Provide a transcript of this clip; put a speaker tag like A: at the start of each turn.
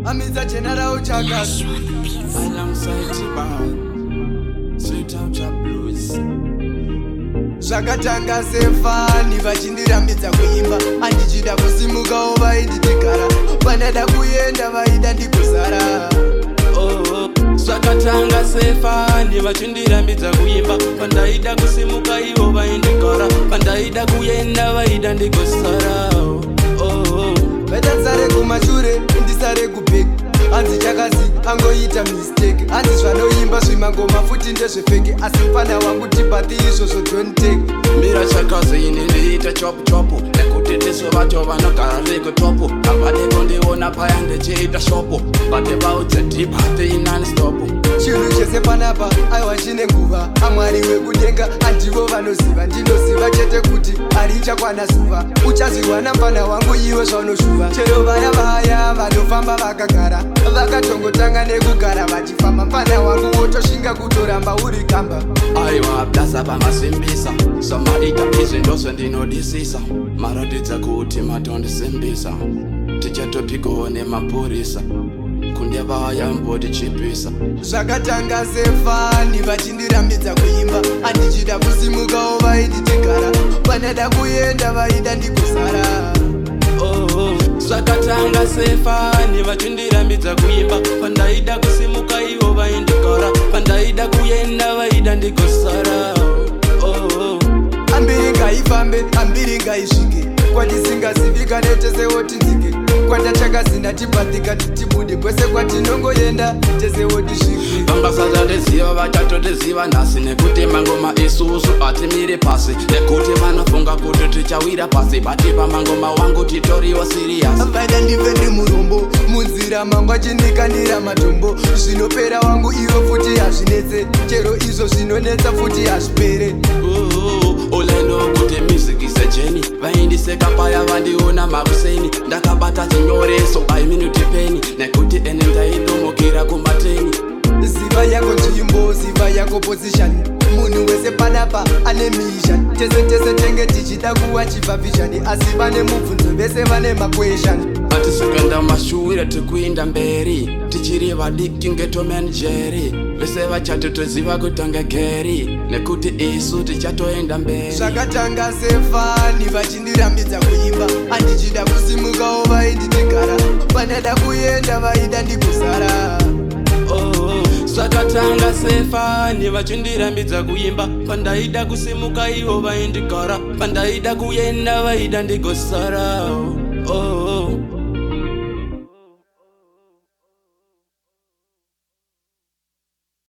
A: Amiza General Chakazzy
B: alongside Tiba, straight out of blues.
A: Zvakatanga sefani vachindirambidza kuimba andichida kusimukawo vainditigara panada kuenda vaida ndigozara.
B: Zvakatanga sefani vachindirambidza kuimba pandaida kusimuka ivo vaindigara pandaida kuenda vaida ndigozara.
A: Vatatsare kumashure ndisare kubheki hanzi Chakazzy angoita mistake hanzi zvanoimba zvimangoma futi ndezvefeke asi mfana wangu tipati izvozvo don't take.
B: Mira Chakazzy inendiita chopu nekuti tiso vacho vanogara rekutopu avade kundiona paya ndichiita shopo bate vaudze tipati inanistopu.
A: Chinhu chese panapa aiwa chine nguva amwari wekudenga handivo vanoziva ndinoziva chete kuti harichakwana zuva uchazviwana mfana wangu iwe zvaunoshuva chero vaya vaya vanofamba vakagara vakatongotanga nekugara vachifamba mfana wangu wotoshinga kutoramba uri kamba.
B: Aiwa blasa pamasimbisa somaita izvi ndozvo ndinodisisa maratidza kuti matondisimbisa tichatopikawo nemapurisa kunde vayambotichipisa.
A: Zvakatanga sefani vachindirambidza kuimba handichida kusimukawo vainditigara panada kuenda vaida ndigozara.
B: Zvakatanga sefani vachindirambidza kuimba pandaida kusimuka ivo vaindigara pandaida kuenda vaida ndigozara.
A: Ambiri ngaifambe ambiri ngaisvike kwatisingazivikane tesewo tinzike kwata Chakazzy ndatibvatika titibude kwese kwatinongoenda tesewo tisvike.
B: Vangasazatiziva vachatotiziva nhasi nekuti mangoma isusu hatimiri pasi nekuti vanofunga kuti tichawira pasi bati pamangoma wangu titoriwa siriyasi.
A: Vaida ndive ndi murombo munzira mangwa chindikanira matombo zvinopera wangu ivo futi hazvinetse chero izvo zvinonetsa futi hazvipere.
B: Ulendo kuti music isejeni vaindiseka paya vandiona makuseni ndakabata chinyoreso aiminute peni nekuti ene ndaidomokera kumateni.
A: Ziva yako nzvimbo ziva yako position munhu wese panapa ane mission tese tenge tichida kuwachiva vision asi vane mubvunzo vese vane maquestion.
B: Hatisukenda mashure tikuinda mberi tichiri vadiki ngetomenjeri vese vachatotoziva kutanga geri nekuti isu tichatoenda mberi.
A: Zvakatanga sefani vachindirambidza kuimba handichida kusimukawo vainditigara panada kuenda vaida ndigozara.
B: Zvakatanga sefani vachindirambidza kuimba pandaida kusimuka ivo vaindigara pandaida kuenda vaida ndigozara.